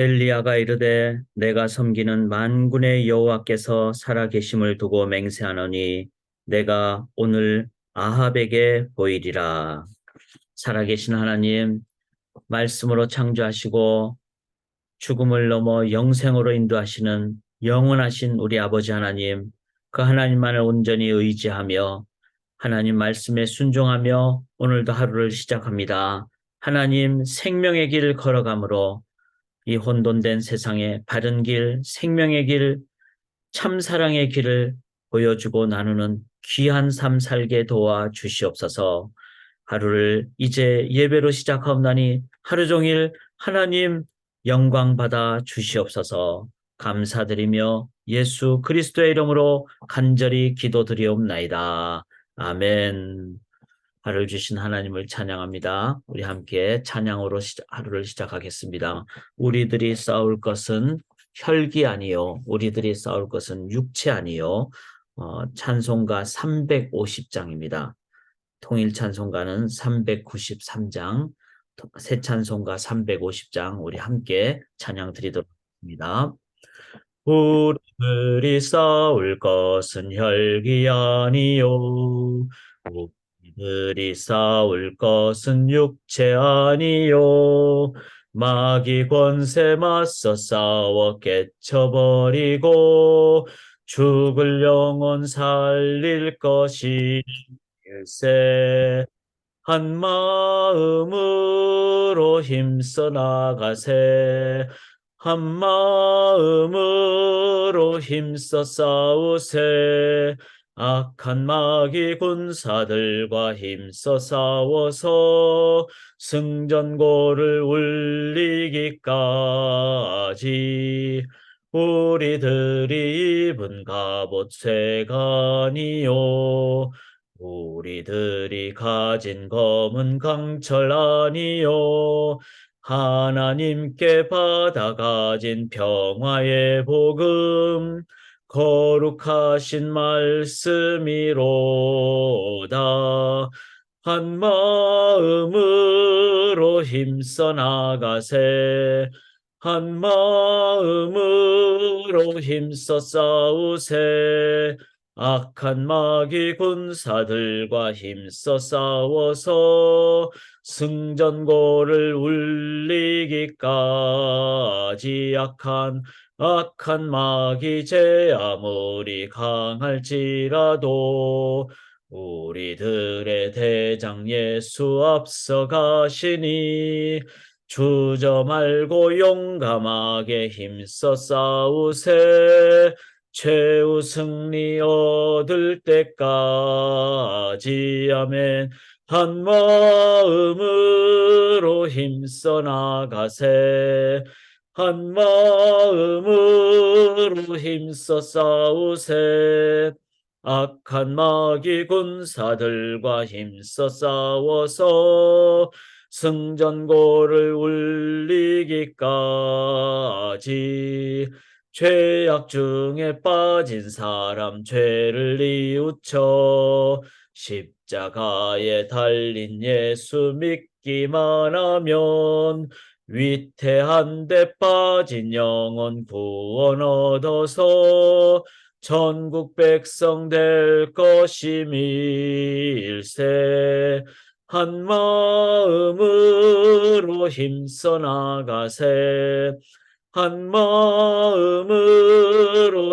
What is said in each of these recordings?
엘리야가 이르되 내가 섬기는 만군의 여호와께서 살아계심을 두고 맹세하노니 내가 오늘 아합에게 보이리라. 살아계신 하나님, 말씀으로 창조하시고 죽음을 넘어 영생으로 인도하시는 영원하신 우리 아버지 하나님, 그 하나님만을 온전히 의지하며 하나님 말씀에 순종하며 오늘도 하루를 시작합니다. 하나님 생명의 길을 걸어가므로 이 혼돈된 세상에 바른 길, 생명의 길, 참사랑의 길을 보여주고 나누는 귀한 삶 살게 도와 주시옵소서. 하루를 이제 예배로 시작하옵나니 하루 종일 하나님 영광 받아 주시옵소서. 감사드리며 예수 그리스도의 이름으로 간절히 기도드리옵나이다. 아멘. 하루를 주신 하나님을 찬양합니다. 우리 함께 찬양으로 하루를 시작하겠습니다. 우리들이 싸울 것은 혈기 아니요, 우리들이 싸울 것은 육체 아니요. 찬송가 350장입니다. 통일 찬송가는 393장, 새 찬송가 350장 우리 함께 찬양 드리도록 하겠습니다. 우리들이 싸울 것은 혈기 아니요, 우리들이 싸울 것은 육체 아니요, 마귀 권세 맞서 싸워 깨쳐버리고 죽을 영혼 살릴 것이 일세. 한 마음으로 힘써 나가세. 한 마음으로 힘써 싸우세. 악한 마귀 군사들과 힘써 싸워서 승전고를 울리기까지 우리들이 입은 갑옷 쇠관이요, 우리들이 가진 검은 강철 아니요, 하나님께 받아 가진 평화의 복음 거룩하신 말씀이로다. 한 마음으로 힘써 나가세. 한 마음으로 힘써 싸우세. 악한 마귀 군사들과 힘써 싸워서 승전고를 울리기까지. 악한 마귀 제 아무리 강할지라도 우리들의 대장 예수 앞서 가시니 주저 말고 용감하게 힘써 싸우세. 최후 승리 얻을 때까지. 아멘. 한 마음으로 힘써 나가세. 한 마음으로 힘써 싸우세. 악한 마귀 군사들과 힘써 싸워서 승전고를 울리기까지. 죄악 중에 빠진 사람 죄를 뉘우쳐 십자가에 달린 예수 믿기만 하면 위태한 데 빠진 영혼 구원 얻어서 전국 백성 될 것임일세. 한 마음으로 힘써 나가세. 한 마음으로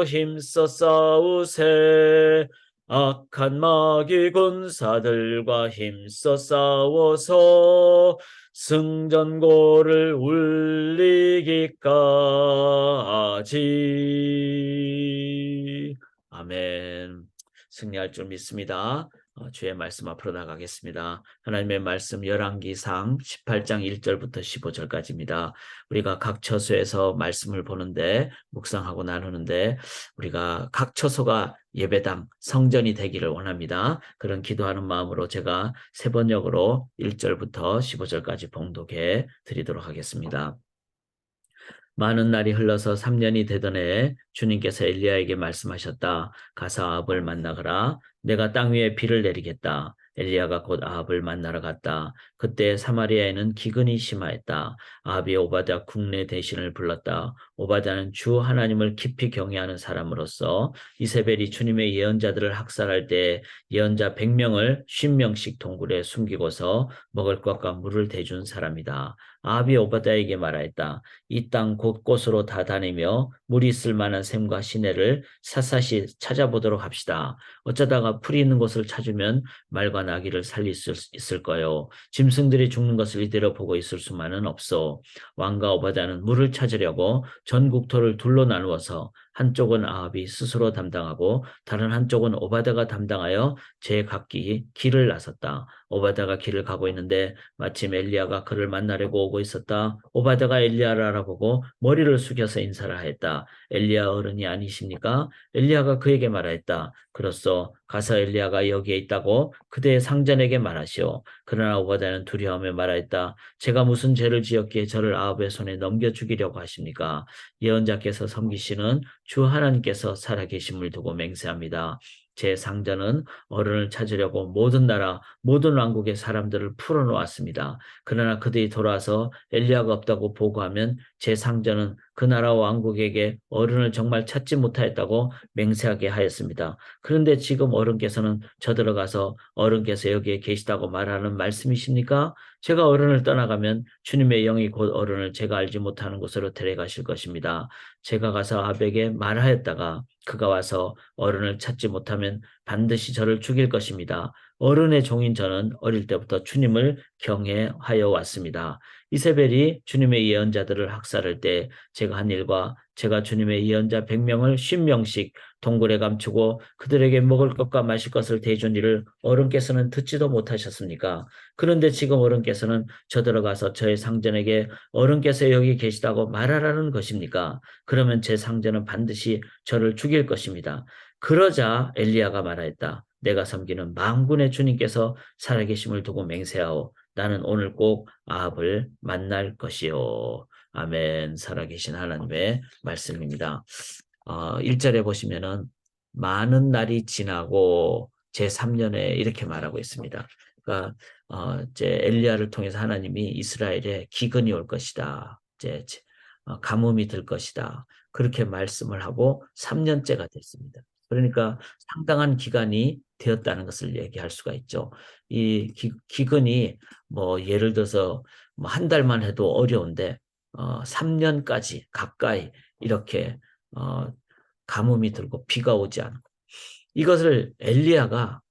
힘써 싸우세. 악한 마귀 군사들과 힘써 싸워서 승전고를 울리기까지. 아멘. 승리할 줄 믿습니다. 주의 말씀 앞으로 나가겠습니다. 하나님의 말씀 열왕기상 18장 1절부터 15절까지입니다. 우리가 각 처소에서 말씀을 보는데 묵상하고 나누는데 우리가 각 처소가 예배당, 성전이 되기를 원합니다. 그런 기도하는 마음으로 제가 세 번역으로 1절부터 15절까지 봉독해 드리도록 하겠습니다. 많은 날이 흘러서 3년이 되던 해에 주님께서 엘리야에게 말씀하셨다. 가서 아합을 만나거라. 내가 땅 위에 비를 내리겠다. 엘리야가 곧 아합을 만나러 갔다. 그때 사마리아에는 기근이 심하였다. 아합이 오바댜 국내 대신을 불렀다. 오바댜는 주 하나님을 깊이 경외하는 사람으로서 이세벨이 주님의 예언자들을 학살할 때 예언자 100명을 50명씩 동굴에 숨기고서 먹을 것과 물을 대준 사람이다. 아합이 오바댜에게 말하였다. 이 땅 곳곳으로 다 다니며 물이 있을 만한 샘과 시내를 샅샅이 찾아보도록 합시다. 어쩌다가 풀이 있는 곳을 찾으면 말과 나귀를 살릴 수 있을 거요. 짐승들이 죽는 것을 이대로 보고 있을 수만은 없어. 왕과 오바댜는 물을 찾으려고 전 국토를 둘로 나누어서 한쪽은 아합이 스스로 담당하고 다른 한쪽은 오바댜가 담당하여 제각기 길을 나섰다. 오바댜가 길을 가고 있는데 마침 엘리야가 그를 만나려고 오고 있었다. 오바댜가 엘리야를 알아보고 머리를 숙여서 인사를 하였다. 엘리야 어른이 아니십니까? 엘리야가 그에게 말하였다. 그로써 가서 엘리야가 여기에 있다고 그대의 상전에게 말하시오. 그러나 오바댜는 두려워하며 말하였다. 제가 무슨 죄를 지었기에 저를 아합의 손에 넘겨 죽이려고 하십니까? 예언자께서 섬기시는 주 하나님께서 살아계심을 두고 맹세합니다. 제 상전은 어른을 찾으려고 모든 나라, 모든 왕국의 사람들을 풀어놓았습니다. 그러나 그들이 돌아와서 엘리야가 없다고 보고하면 제 상전은 그 나라 왕국에게 어른을 정말 찾지 못하였다고 맹세하게 하였습니다. 그런데 지금 어른께서는 저들어가서 어른께서 여기에 계시다고 말하는 말씀이십니까? 제가 어른을 떠나가면 주님의 영이 곧 어른을 제가 알지 못하는 곳으로 데려가실 것입니다. 제가 가서 아합에게 말하였다가 그가 와서 어른을 찾지 못하면 반드시 저를 죽일 것입니다. 어른의 종인 저는 어릴 때부터 주님을 경외하여 왔습니다. 이세벨이 주님의 예언자들을 학살할 때 제가 한 일과 제가 주님의 예언자 100명을 50명씩 동굴에 감추고 그들에게 먹을 것과 마실 것을 대준 일을 어른께서는 듣지도 못하셨습니까? 그런데 지금 어른께서는 저들어가서 저의 상전에게 어른께서 여기 계시다고 말하라는 것입니까? 그러면 제 상전은 반드시 저를 죽일 것입니다. 그러자 엘리야가 말하였다. 내가 섬기는 만군의 주님께서 살아계심을 두고 맹세하오. 나는 오늘 꼭 아합을 만날 것이요. 아멘. 살아계신 하나님의 말씀입니다. 1절에 보시면은 많은 날이 지나고 제3년에 이렇게 말하고 있습니다. 그러니까 이제 엘리야를 통해서 하나님이 이스라엘에 기근이 올 것이다. 이제 가뭄이 들 것이다. 그렇게 말씀을 하고 3년째가 됐습니다. 그러니까 상당한 기간이 되었다는 것을 얘기할 수가 있죠. 이 기근이 뭐 예를 들어서 뭐 한 달만 해도 어려운데 3년까지 가까이 이렇게 가뭄이 들고 비가 오지 않고 이것을 엘리야가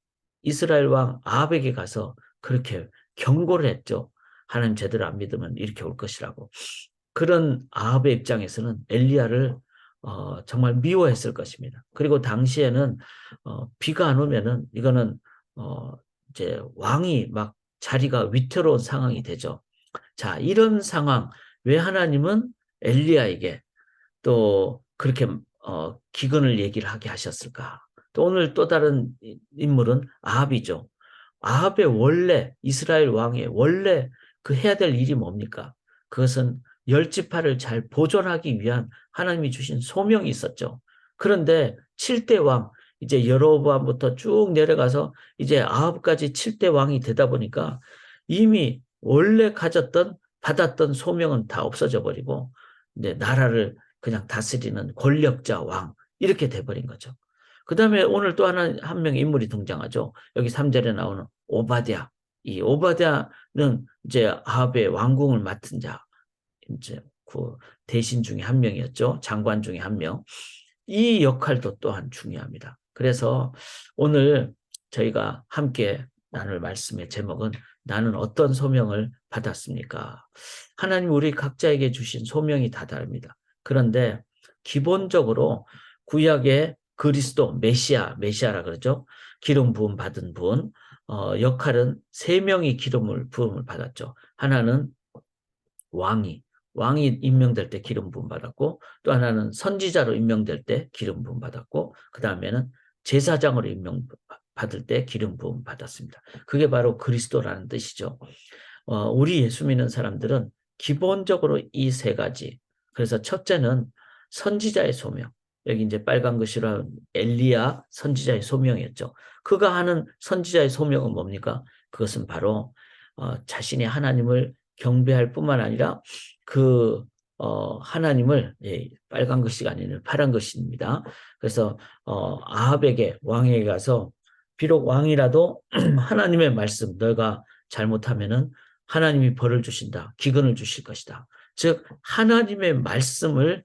이스라엘 왕 아합에게 가서 그렇게 경고를 했죠. 하나님 제대로 안 믿으면 이렇게 올 것이라고. 그런 아합의 입장에서는 엘리야를 정말 미워했을 것입니다. 그리고 당시에는 비가 안 오면은 이거는 이제 왕이 막 자리가 위태로운 상황이 되죠. 자, 이런 상황 왜 하나님은 엘리야에게 또 그렇게 기근을 얘기를 하게 하셨을까? 또 오늘 또 다른 인물은 아합이죠. 아합의 원래 이스라엘 왕의 원래 그 해야 될 일이 뭡니까? 그것은 열 지파를 잘 보존하기 위한 하나님이 주신 소명이 있었죠. 그런데 7대 왕 이제 여로보암부터 쭉 내려가서 이제 아합까지 7대 왕이 되다 보니까 이미 원래 가졌던 받았던 소명은 다 없어져 버리고 이제 나라를 그냥 다스리는 권력자 왕 이렇게 돼버린 거죠. 그 다음에 오늘 또 한 명의 인물이 등장하죠. 여기 3절에 나오는 오바댜. 이 오바댜는 이제 아합의 왕궁을 맡은 자, 이제 그 대신 중에 한 명이었죠. 장관 중에 한 명. 이 역할도 또한 중요합니다. 그래서 오늘 저희가 함께 나눌 말씀의 제목은 나는 어떤 소명을 받았습니까? 하나님 우리 각자에게 주신 소명이 다 다릅니다. 그런데 기본적으로 구약의 그리스도 메시아라 그러죠. 기름 부음 받은 분 역할은 세 명이 부음을 받았죠. 하나는 왕이 임명될 때 기름 부음 받았고 또 하나는 선지자로 임명될 때 기름 부음 받았고 그 다음에는 제사장으로 임명받을 때 기름 부음 받았습니다. 그게 바로 그리스도라는 뜻이죠. 우리 예수 믿는 사람들은 기본적으로 이 세 가지. 그래서 첫째는 선지자의 소명. 여기 이제 빨간 글씨로 엘리야 선지자의 소명이었죠. 그가 하는 선지자의 소명은 뭡니까? 그것은 바로 자신이 하나님을 경배할 뿐만 아니라 그 하나님을 빨간 글씨가 아니라 파란 글씨입니다. 그래서 아합에게 왕에게 가서 비록 왕이라도 하나님의 말씀 너가 잘못하면은 하나님이 벌을 주신다. 기근을 주실 것이다. 즉 하나님의 말씀을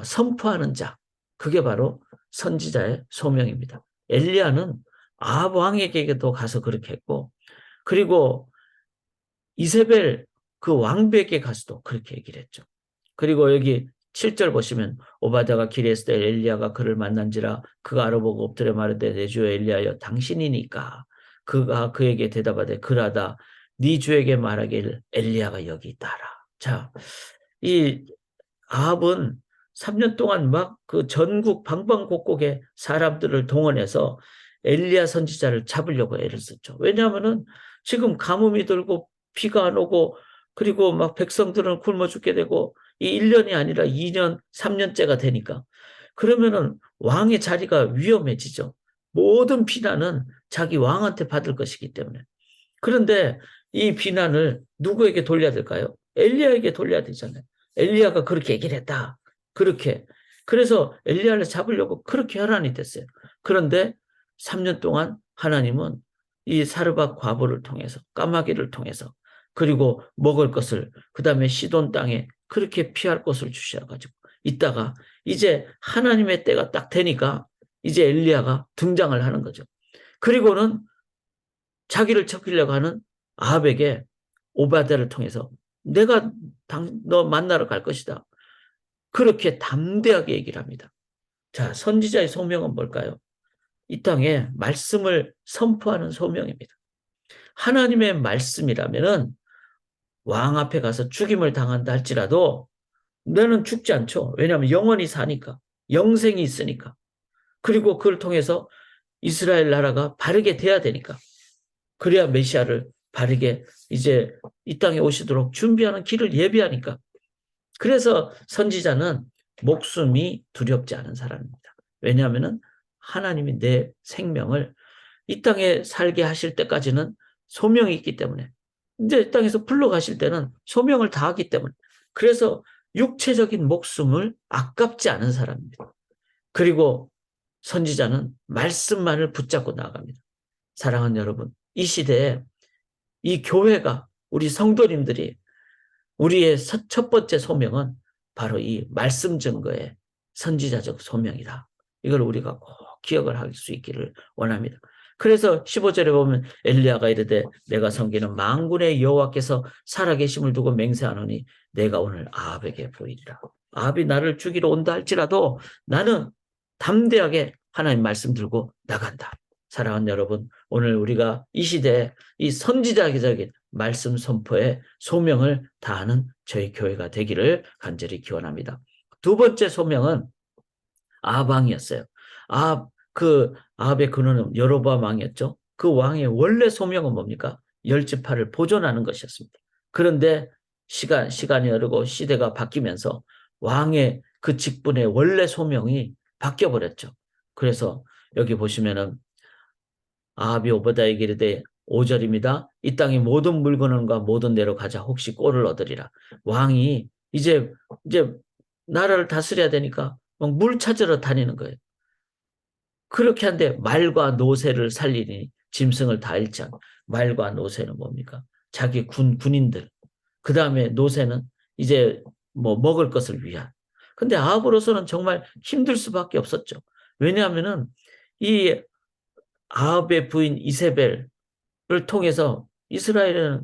선포하는 자. 그게 바로 선지자의 소명입니다. 엘리야는 아합 왕에게도 가서 그렇게 했고 그리고 이세벨 그 왕비에게 가서도 그렇게 얘기를 했죠. 그리고 여기 7절 보시면 오바댜가 길에 있을 때 엘리야가 그를 만난지라 그가 알아보고 엎드려 말하되 내 주여 엘리야여 당신이니까 그가 그에게 대답하되 그러하다 네 주에게 말하길 엘리야가 여기 있다라. 자, 이 아합은 3년 동안 막 그 전국 방방곡곡에 사람들을 동원해서 엘리야 선지자를 잡으려고 애를 썼죠. 왜냐하면은 지금 가뭄이 들고 비가 안 오고 그리고 막 백성들은 굶어 죽게 되고 이 1년이 아니라 2년, 3년째가 되니까 그러면은 왕의 자리가 위험해지죠. 모든 비난은 자기 왕한테 받을 것이기 때문에. 그런데 이 비난을 누구에게 돌려야 될까요? 엘리야에게 돌려야 되잖아요. 엘리야가 그렇게 얘기를 했다. 그렇게. 그래서 엘리야를 잡으려고 그렇게 혈안이 됐어요. 그런데 3년 동안 하나님은 이 사르밧 과부를 통해서 까마귀를 통해서 그리고 먹을 것을 그다음에 시돈 땅에 그렇게 피할 곳을 주셔가지고 있다가 이제 하나님의 때가 딱 되니까 이제 엘리야가 등장을 하는 거죠. 그리고는 자기를 척이려고 하는 아합에게 오바댜를 통해서 내가 너 만나러 갈 것이다. 그렇게 담대하게 얘기를 합니다. 자, 선지자의 소명은 뭘까요? 이 땅에 말씀을 선포하는 소명입니다. 하나님의 말씀이라면은 왕 앞에 가서 죽임을 당한다 할지라도 너는 죽지 않죠. 왜냐하면 영원히 사니까. 영생이 있으니까. 그리고 그걸 통해서 이스라엘 나라가 바르게 돼야 되니까. 그래야 메시아를 바르게 이제 이 땅에 오시도록 준비하는 길을 예비하니까. 그래서 선지자는 목숨이 두렵지 않은 사람입니다. 왜냐하면 하나님이 내 생명을 이 땅에 살게 하실 때까지는 소명이 있기 때문에 이제 이 땅에서 불러가실 때는 소명을 다하기 때문에 그래서 육체적인 목숨을 아깝지 않은 사람입니다. 그리고 선지자는 말씀만을 붙잡고 나아갑니다. 사랑하는 여러분, 이 시대에 이 교회가 우리 성도님들이 우리의 첫 번째 소명은 바로 이 말씀 증거의 선지자적 소명이다. 이걸 우리가 꼭 기억을 할 수 있기를 원합니다. 그래서 15절에 보면 엘리야가 이르되 내가 섬기는 만군의 여호와께서 살아계심을 두고 맹세하노니 내가 오늘 아합에게 보이리라. 아합이 나를 죽이러 온다 할지라도 나는 담대하게 하나님 말씀 들고 나간다. 사랑하는 여러분, 오늘 우리가 이 시대에 이 선지자적인 말씀 선포의 소명을 다하는 저희 교회가 되기를 간절히 기원합니다. 두 번째 소명은 아합 왕이었어요. 아합의 근원은 여로보암 왕이었죠. 그 왕의 원래 소명은 뭡니까? 열 지파를 보존하는 것이었습니다. 그런데 시간이 흐르고 시대가 바뀌면서 왕의 그 직분의 원래 소명이 바뀌어 버렸죠. 그래서 여기 보시면은 아합이 오바댜에게 이르되 5절입니다. 이 땅의 모든 물건과 모든 데로 가자. 혹시 꼴을 얻으리라. 왕이 이제 나라를 다스려야 되니까 막 물 찾으러 다니는 거예요. 그렇게 한데 말과 노새를 살리니 짐승을 다 잃지 않고. 말과 노새는 뭡니까? 자기 군인들. 그 다음에 노새는 이제 뭐 먹을 것을 위한. 근데 아합으로서는 정말 힘들 수밖에 없었죠. 왜냐하면은 이 아합의 부인 이세벨을 통해서 이스라엘은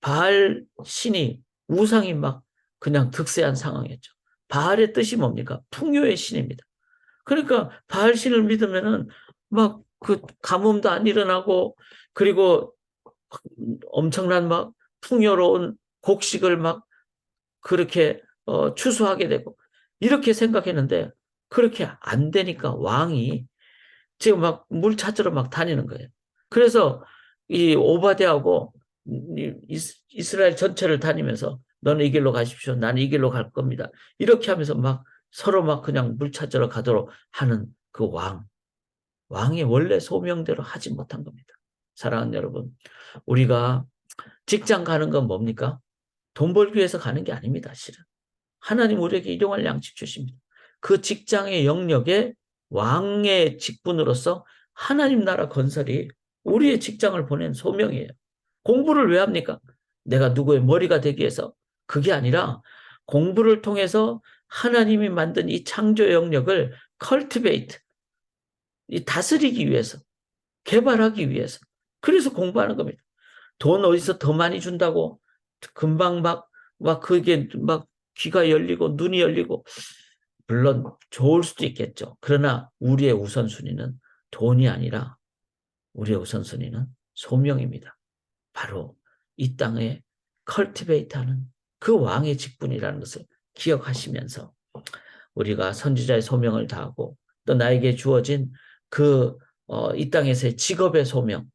바알 신이 우상이 막 그냥 득세한 상황이었죠. 바알의 뜻이 뭡니까? 풍요의 신입니다. 그러니까 바알 신을 믿으면은 막 그 가뭄도 안 일어나고 그리고 엄청난 막 풍요로운 곡식을 막 그렇게 추수하게 되고 이렇게 생각했는데 그렇게 안 되니까 왕이 지금 막 물 찾으러 막 다니는 거예요. 그래서 이 오바댜하고 이스라엘 전체를 다니면서 너는 이 길로 가십시오. 나는 이 길로 갈 겁니다. 이렇게 하면서 막 서로 막 그냥 물 찾으러 가도록 하는 그 왕의 원래 소명대로 하지 못한 겁니다. 사랑하는 여러분, 우리가 직장 가는 건 뭡니까? 돈 벌기 위해서 가는 게 아닙니다, 실은. 하나님 우리에게 일용할 양식 주십니다. 그 직장의 영역에 왕의 직분으로서 하나님 나라 건설이 우리의 직장을 보낸 소명이에요. 공부를 왜 합니까? 내가 누구의 머리가 되기 위해서. 그게 아니라 공부를 통해서 하나님이 만든 이 창조 영역을 cultivate, 이 다스리기 위해서, 개발하기 위해서. 그래서 공부하는 겁니다. 돈 어디서 더 많이 준다고 금방 막 그게 막 귀가 열리고 눈이 열리고, 물론 좋을 수도 있겠죠. 그러나 우리의 우선순위는 돈이 아니라 우리의 우선순위는 소명입니다. 바로 이 땅에 컬티베이트하는 그 왕의 직분이라는 것을 기억하시면서 우리가 선지자의 소명을 다하고 또 나에게 주어진 그 이 땅에서의 직업의 소명을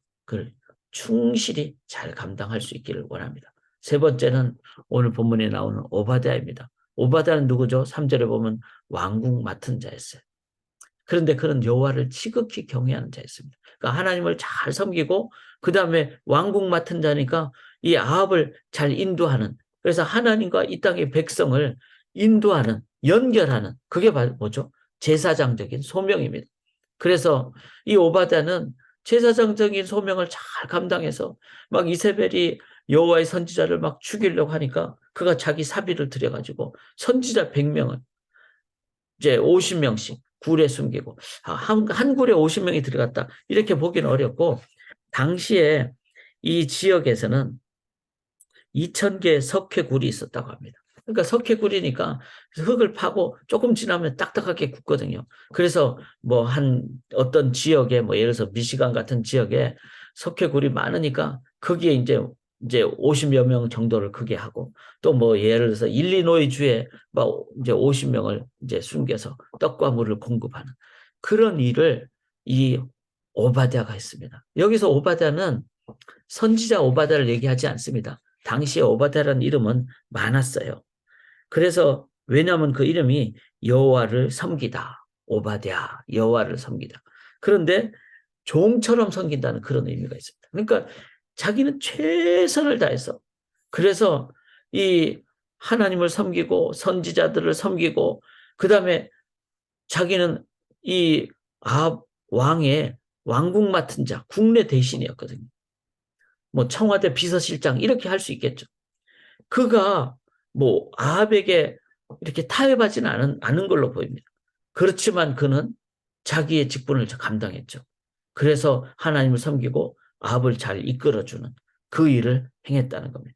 충실히 잘 감당할 수 있기를 원합니다. 세 번째는 오늘 본문에 나오는 오바댜입니다. 오바댜는 누구죠? 3절에 보면 왕궁 맡은 자였어요. 그런데 그는 여호와를 지극히 경외하는 자였습니다. 그러니까 하나님을 잘 섬기고 그 다음에 왕궁 맡은 자니까 이 아합을 잘 인도하는, 그래서 하나님과 이 땅의 백성을 인도하는, 연결하는, 그게 뭐죠? 제사장적인 소명입니다. 그래서 이 오바댜는 제사장적인 소명을 잘 감당해서 막 이세벨이 여호와의 선지자를 막 죽이려고 하니까 그가 자기 사비를 들여가지고 선지자 100명을 이제 50명씩 굴에 숨기고, 한 굴에 50명이 들어갔다 이렇게 보기는 어렵고, 당시에 이 지역에서는 2,000개의 석회굴이 있었다고 합니다. 그러니까 석회굴이니까 흙을 파고 조금 지나면 딱딱하게 굳거든요. 그래서 뭐 어떤 지역에 뭐 예를 들어서 미시간 같은 지역에 석회굴이 많으니까 거기에 이제 50여 명 정도를 크게 하고, 또 뭐 예를 들어서 일리노이 주에 막 이제 50명을 이제 숨겨서 떡과 물을 공급하는 그런 일을 이 오바댜가 했습니다. 여기서 오바댜는 선지자 오바댜를 얘기하지 않습니다. 당시에 오바댜라는 이름은 많았어요. 그래서 왜냐하면 그 이름이 여호와를 섬기다. 오바댜, 여호와를 섬기다. 그런데 종처럼 섬긴다는 그런 의미가 있습니다. 그러니까 자기는 최선을 다해서, 그래서 이 하나님을 섬기고 선지자들을 섬기고 그 다음에 자기는 이 아합 왕의 왕궁 맡은 자, 국내 대신이었거든요. 뭐 청와대 비서실장 이렇게 할 수 있겠죠. 그가 뭐 아합에게 이렇게 타협하지는 않은 걸로 보입니다. 그렇지만 그는 자기의 직분을 감당했죠. 그래서 하나님을 섬기고 아합을 잘 이끌어주는 그 일을 행했다는 겁니다.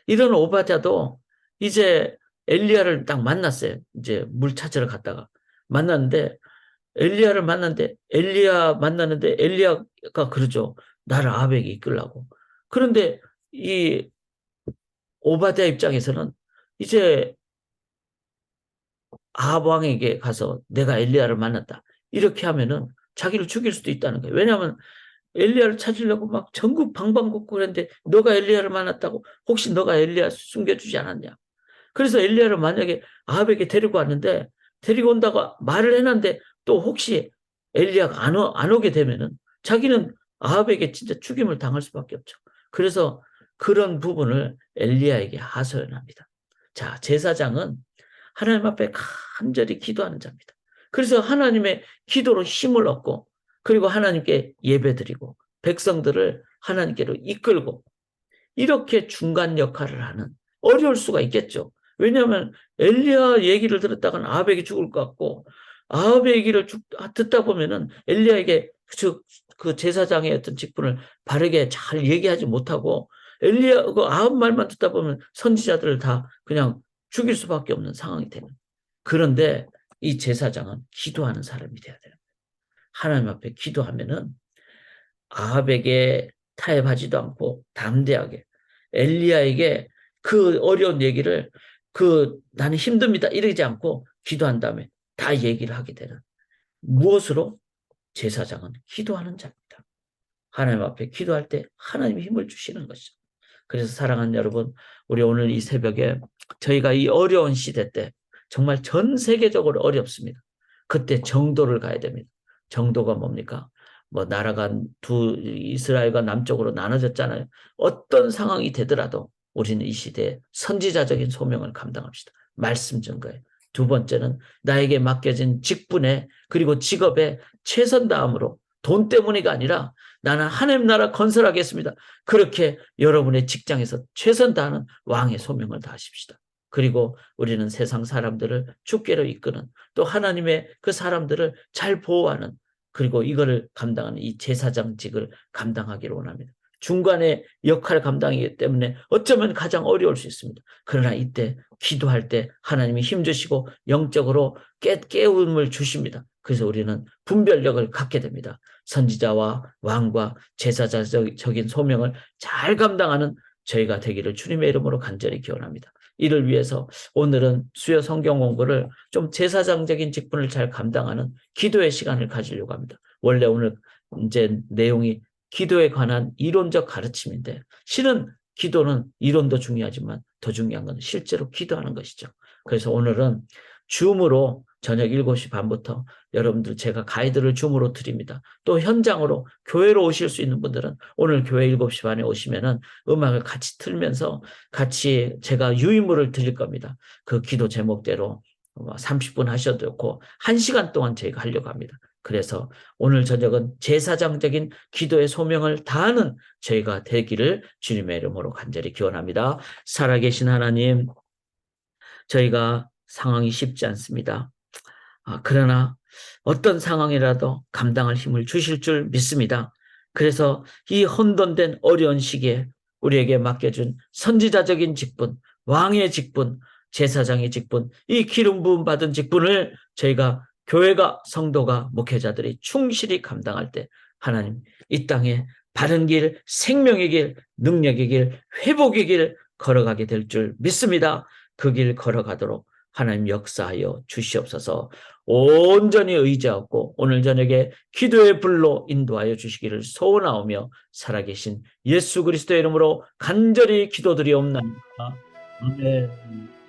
이런 오바댜도 이제 엘리야를 딱 만났어요. 이제 물 찾으러 갔다가 만났는데, 엘리야를 만났는데 엘리야 만나는데 엘리야가 그러죠. 나를 아합에게 이끌라고. 그런데 이 오바댜 입장에서는 이제 아합 왕에게 가서 내가 엘리야를 만났다, 이렇게 하면은 자기를 죽일 수도 있다는 거예요. 왜냐하면 엘리야를 찾으려고 막 전국 방방곡곡 그랬는데 너가 엘리야를 만났다고, 혹시 너가 엘리야 숨겨주지 않았냐. 그래서 엘리야를 만약에 아합에게 데리고 왔는데, 데리고 온다고 말을 해놨는데 또 혹시 엘리야가 안 오게 되면은 자기는 아합에게 진짜 죽임을 당할 수밖에 없죠. 그래서 그런 부분을 엘리야에게 하소연합니다. 자, 제사장은 하나님 앞에 간절히 기도하는 자입니다. 그래서 하나님의 기도로 힘을 얻고, 그리고 하나님께 예배드리고 백성들을 하나님께로 이끌고, 이렇게 중간 역할을 하는, 어려울 수가 있겠죠. 왜냐하면 엘리야 얘기를 들었다가는 아합에게 죽을 것 같고, 아합의 얘기를 듣다 보면은 엘리야에게 그 제사장의 어떤 직분을 바르게 잘 얘기하지 못하고, 엘리야 그 아합 말만 듣다 보면 선지자들을 다 그냥 죽일 수밖에 없는 상황이 되는. 그런데 이 제사장은 기도하는 사람이 돼야 돼요. 하나님 앞에 기도하면은 아합에게 타협하지도 않고 담대하게 엘리야에게 그 어려운 얘기를 나는 힘듭니다 이러지 않고 기도한 다음에 다 얘기를 하게 되는, 무엇으로? 제사장은 기도하는 자입니다. 하나님 앞에 기도할 때 하나님이 힘을 주시는 것이죠. 그래서 사랑하는 여러분, 우리 오늘 이 새벽에 저희가 이 어려운 시대 때 정말 전 세계적으로 어렵습니다. 그때 정도를 가야 됩니다. 정도가 뭡니까? 뭐 나라가 이스라엘과 남쪽으로 나눠졌잖아요. 어떤 상황이 되더라도 우리는 이 시대에 선지자적인 소명을 감당합시다. 말씀 증거에. 두 번째는 나에게 맡겨진 직분에 그리고 직업에 최선 다함으로 돈 때문이가 아니라 나는 하나님 나라 건설하겠습니다. 그렇게 여러분의 직장에서 최선 다하는 왕의 소명을 다하십시다. 그리고 우리는 세상 사람들을 주께로 이끄는 또 하나님의 그 사람들을 잘 보호하는 그리고 이거를 감당하는 이 제사장직을 감당하기를 원합니다. 중간에 역할 감당이기 때문에 어쩌면 가장 어려울 수 있습니다. 그러나 이때 기도할 때 하나님이 힘주시고 영적으로 깨움을 주십니다. 그래서 우리는 분별력을 갖게 됩니다. 선지자와 왕과 제사장적인 소명을 잘 감당하는 저희가 되기를 주님의 이름으로 간절히 기원합니다. 이를 위해서 오늘은 수요 성경 공부를 좀 제사장적인 직분을 잘 감당하는 기도의 시간을 가지려고 합니다. 원래 오늘 이제 내용이 기도에 관한 이론적 가르침인데 실은 기도는 이론도 중요하지만 더 중요한 건 실제로 기도하는 것이죠. 그래서 오늘은 줌으로 저녁 7시 반부터 여러분들 제가 가이드를 줌으로 드립니다. 또 현장으로 교회로 오실 수 있는 분들은 오늘 교회 7시 반에 오시면은 음악을 같이 틀면서 같이 제가 유인물을 드릴 겁니다. 그 기도 제목대로 30분 하셔도 좋고 1시간 동안 저희가 하려고 합니다. 그래서 오늘 저녁은 제사장적인 기도의 소명을 다하는 저희가 되기를 주님의 이름으로 간절히 기원합니다. 살아계신 하나님, 저희가 상황이 쉽지 않습니다. 그러나 어떤 상황이라도 감당할 힘을 주실 줄 믿습니다. 그래서 이 혼돈된 어려운 시기에 우리에게 맡겨준 선지자적인 직분, 왕의 직분, 제사장의 직분, 이 기름 부음 받은 직분을 저희가 교회가 성도가 목회자들이 충실히 감당할 때 하나님 이 땅에 바른 길, 생명의 길, 능력의 길, 회복의 길 걸어가게 될 줄 믿습니다. 그 길 걸어가도록 하나님 역사하여 주시옵소서. 온전히 의지하고 오늘 저녁에 기도의 불로 인도하여 주시기를 소원하오며 살아계신 예수 그리스도의 이름으로 간절히 기도드리옵나이다. 아멘.